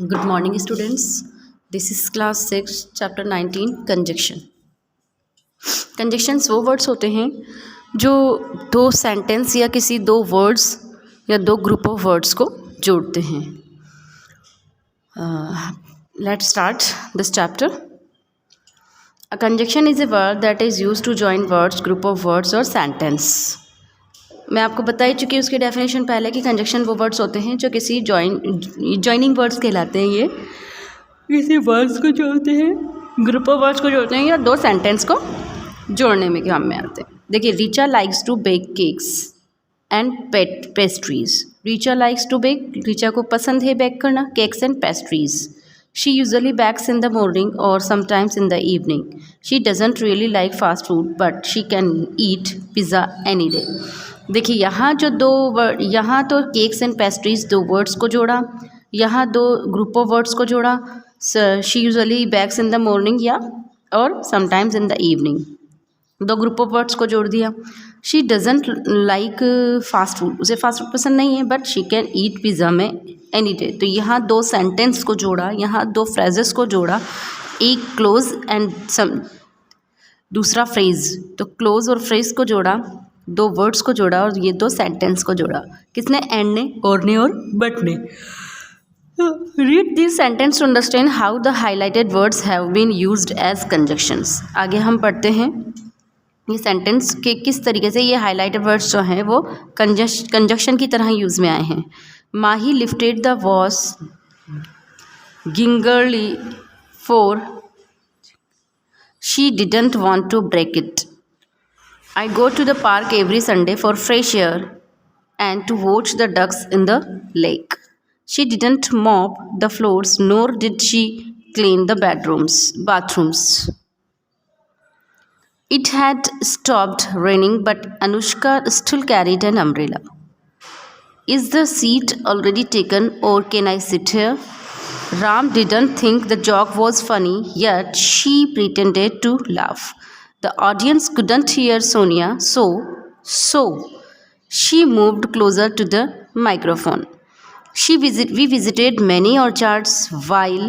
Good morning, students. This is class 6, chapter 19, conjunction. Conjunctions वो words होते हैं जो दो सेंटेंस या किसी दो वर्ड्स या दो ग्रुप ऑफ वर्ड्स को जोड़ते हैं. Let's start this chapter. A conjunction is a word that is used to join words, group of words or sentence. मैं आपको बता ही चुकी हूँ उसकी डेफिनेशन पहले कि कंजक्शन वो वर्ड्स होते हैं जो किसी जॉइनिंग वर्ड्स कहलाते हैं. ये किसी वर्ड्स को जोड़ते हैं, ग्रुप ऑफ वर्ड्स को जोड़ते हैं या दो सेंटेंस को जोड़ने में काम में आते हैं. देखिए, Richa likes to bake cakes and pastries. Richa likes to bake, Richa को पसंद है बेक करना, cakes and pastries. She usually bakes in the morning और sometimes in the evening. She doesn't really like fast food but she can eat pizza any day. देखिए, यहाँ जो दो word, यहाँ तो केक्स एंड पेस्ट्रीज दो words को जोड़ा, यहाँ दो ग्रुप ऑफ वर्ड्स को जोड़ा. She usually bakes in the morning या और समटाइम्स इन द इवनिंग, दो ग्रुप ऑफ वर्ड्स को जोड़ दिया. She doesn't like fast food, उसे फास्ट फूड पसंद नहीं है but she can eat pizza में एनी डे. तो यहाँ दो सेंटेंस को जोड़ा, यहाँ दो फ्रेजेस को जोड़ा, एक क्लोज एंड दूसरा फ्रेज. तो क्लोज और फ्रेज को जोड़ा, दो वर्ड्स को जोड़ा और ये दो सेंटेंस को जोड़ा. किसने? एंड ने, और ने और बट ने. Read this sentence to understand how the highlighted words have been used as conjunctions. आगे हम पढ़ते हैं ये सेंटेंस के किस तरीके से ये हाईलाइटेड वर्ड्स जो हैं वो कंजक्शन की तरह यूज़ में आए हैं. Mahi lifted the vase gingerly for she didn't want to break it. I go to the park every Sunday for fresh air and to watch the ducks in the lake. She didn't mop the floors nor did she clean the bathrooms. It had stopped raining but Anushka still carried an umbrella. Is the seat already taken or can I sit here? Ram didn't think the joke was funny yet she pretended to laugh. The audience couldn't hear Sonia, so she moved closer to the microphone. We visited many orchards while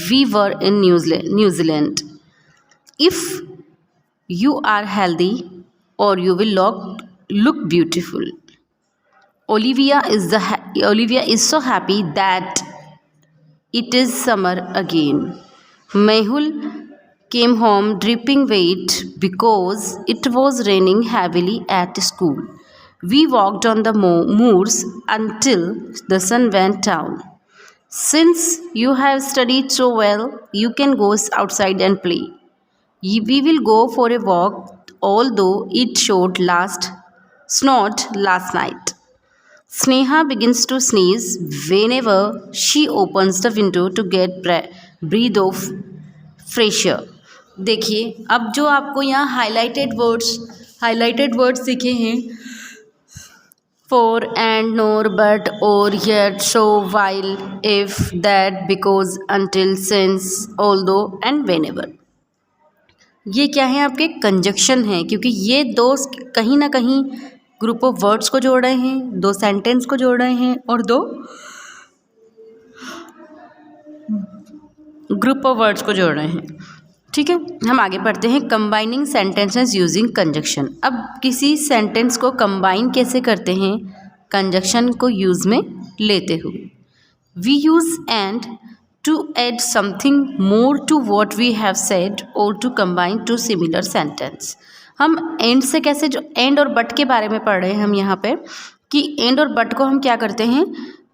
we were in New Zealand. If you are healthy or you will look beautiful. Olivia is so happy that it is summer again. Mehul came home dripping wet because it was raining heavily at school. We walked on the moors until the sun went down. Since you have studied so well, you can go outside and play. We will go for a walk, although it snowed last night. Sneha begins to sneeze whenever she opens the window to get breath of fresh air. देखिए, अब जो आपको यहाँ highlighted words दिखे हैं, for, and, NOR, but, और, yet, so, while, if, that, because, until, since, although and whenever, ये क्या है? आपके कंजक्शन हैं, क्योंकि ये दो कहीं ना कहीं ग्रुप ऑफ वर्ड्स को जोड़ रहे हैं, दो सेंटेंस को जोड़ रहे हैं और दो ग्रुप ऑफ वर्ड्स को जोड़ रहे हैं. ठीक है, हम आगे पढ़ते हैं. Combining sentences using conjunction. अब किसी सेंटेंस को कंबाइन कैसे करते हैं? कंजक्शन को यूज़ में लेते हुए. We use and to add something more to what we have said or to combine two similar sentence. हम एंड से कैसे, जो एंड और बट के बारे में पढ़ रहे हैं हम यहाँ पे, कि एंड और बट को हम क्या करते हैं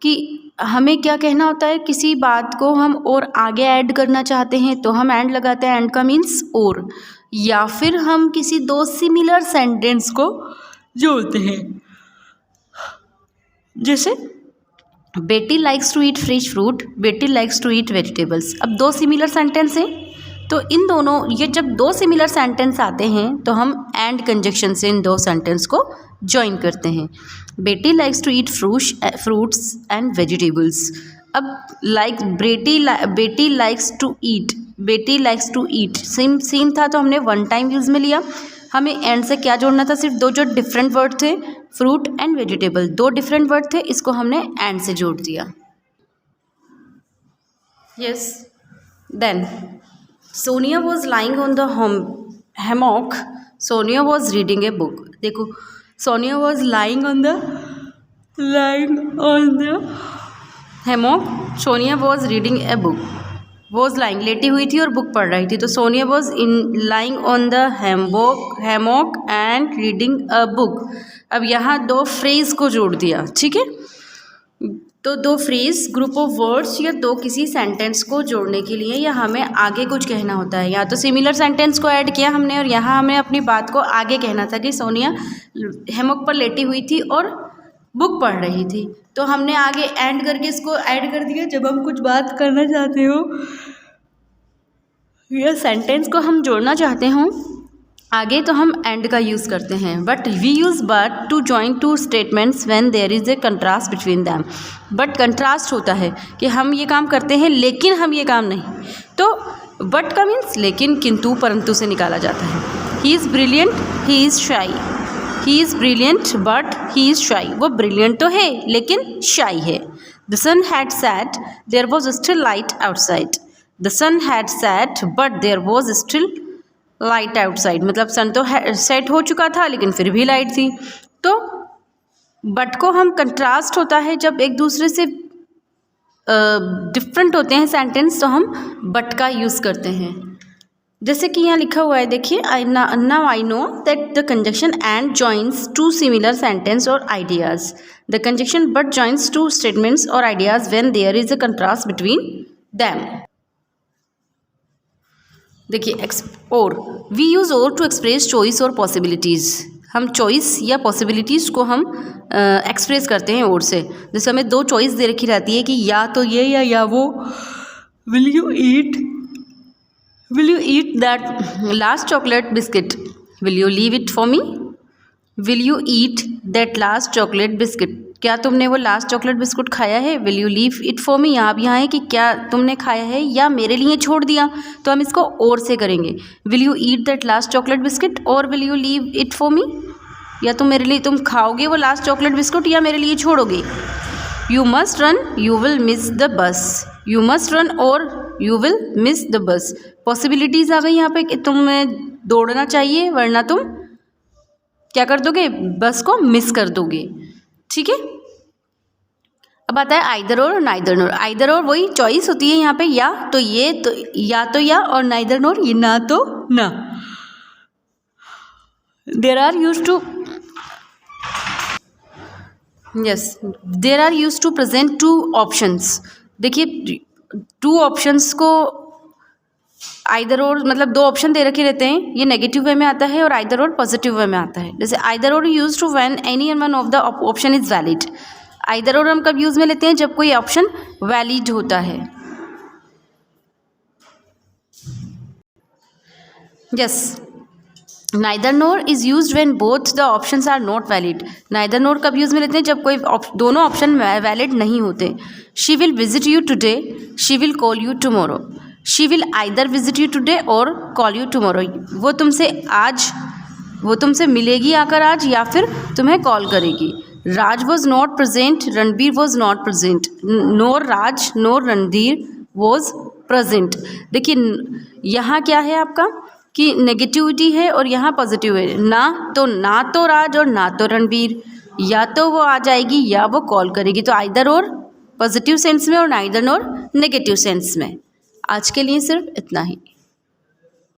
कि हमें क्या कहना होता है, किसी बात को हम और आगे ऐड करना चाहते हैं तो हम एंड लगाते हैं. एंड का मीन्स और, या फिर हम किसी दो सिमिलर सेंटेंस को जोड़ते हैं. जैसे Betty likes to eat fresh fruit, Betty likes to eat vegetables. अब दो सिमिलर सेंटेंस हैं तो इन दोनों, ये जब दो सिमिलर सेंटेंस आते हैं तो हम एंड कंजक्शन से इन दो सेंटेंस को ज्वाइन करते हैं. Betty likes to eat fruits and vegetables. अब Betty likes to eat same था तो हमने वन टाइम यूज़ में लिया. हमें एंड से क्या जोड़ना था? सिर्फ दो जो डिफरेंट वर्ड थे, फ्रूट एंड वेजिटेबल, दो डिफरेंट वर्ड थे, इसको हमने एंड से जोड़ दिया. Yes. Then Sonia was lying on the hammock. Sonia was reading a book. देखो, Sonia was lying on the hammock. Sonia was reading a book. Was lying, लेटी हुई थी और बुक पढ़ रही थी. तो Sonia was lying on the hammock and reading a book. अब यहाँ दो फ्रेज को जोड़ दिया, ठीक है. तो दो फ्रेज, ग्रुप ऑफ वर्ड्स या दो किसी सेंटेंस को जोड़ने के लिए या हमें आगे कुछ कहना होता है. या तो सिमिलर सेंटेंस को ऐड किया हमने और यहाँ हमें अपनी बात को आगे कहना था कि सोनिया हैमॉक पर लेटी हुई थी और बुक पढ़ रही थी. तो हमने आगे एंड करके इसको ऐड कर दिया. जब हम कुछ बात करना चाहते हो या सेंटेंस को हम जोड़ना चाहते हो आगे तो हम एंड का यूज़ करते हैं. But we use but to join two statements when there is a contrast between them. But contrast होता है कि हम ये काम करते हैं लेकिन हम ये काम नहीं. तो बट का मीन्स लेकिन, किंतु, परंतु से निकाला जाता है. He is brilliant, he is shy. He is brilliant but he is shy. वो ब्रिलियंट तो है लेकिन शाई है. The sun had set, there was still light outside. The sun had set but there was still light outside. मतलब sun तो set हो चुका था लेकिन फिर भी लाइट थी. तो बट को हम कंट्रास्ट होता है जब एक दूसरे से डिफरेंट होते हैं सेंटेंस तो हम बट का यूज़ करते हैं. जैसे कि यहाँ लिखा हुआ है, देखिए, now I know that the conjunction and joins two similar sentence or ideas. The conjunction but joins two statements or ideas when there is a contrast between them. देखिए, और we use or to express choice or possibilities. हम choice या possibilities को हम express करते हैं और से. जैसे हमें दो चॉइस दे रखी रहती है कि या तो ये या वो. Will you eat that last chocolate biscuit? Will you leave it for me? Will you eat that last chocolate biscuit? क्या तुमने वो लास्ट चॉकलेट बिस्कुट खाया है? Will you leave it for मी. आप यहाँ है कि क्या तुमने खाया है या मेरे लिए छोड़ दिया. तो हम इसको और से करेंगे. Will you eat that last chocolate biscuit or will you leave it for me. या तो मेरे लिए तुम खाओगे वो लास्ट चॉकलेट बिस्कुट या मेरे लिए छोड़ोगे. You must run, you will miss the bus. You must run or you will miss the bus. Possibilities आ गई यहाँ पे कि तुम्हें दौड़ना चाहिए वरना तुम क्या कर दोगे, बस को मिस कर दोगे. ठीक है. अब आता है आइदर और नाइदर नोर. आइदर और वही चॉइस होती है यहाँ पे, या तो ये तो या और नाइदर नोर ये ना तो ना. There are use to present two options. देखिए, टू ऑप्शंस को आइदर और मतलब दो ऑप्शन दे रखे रहते हैं. ये नेगेटिव वे में आता है और आइदर और पॉजिटिव वे में आता है. जैसे either or use to when any one of the option is valid. Either or हम कब यूज़ में लेते हैं? जब कोई ऑप्शन वैलिड होता है. Yes. Neither nor is use when both the options are not valid. Neither nor कब यूज़ में लेते हैं? जब कोई दोनों ऑप्शन वैलिड नहीं होते. She will visit you today, she will call you tomorrow. She will either visit you today और कॉल यू टुमारो. वो तुमसे मिलेगी आकर आज या फिर तुम्हें कॉल करेगी. Raj was not present, Ranbir was not present. Nor Raj nor Randhir was present. देखिए, यहाँ क्या है आपका कि नेगेटिविटी है और यहाँ पॉजिटिव है. ना तो राज और ना तो रणबीर. या तो वो आ जाएगी या वो कॉल करेगी. तो आइदर और पॉजिटिव सेंस में और नाइदर नोर नेगेटिव सेंस में. आज के लिए सिर्फ इतना ही.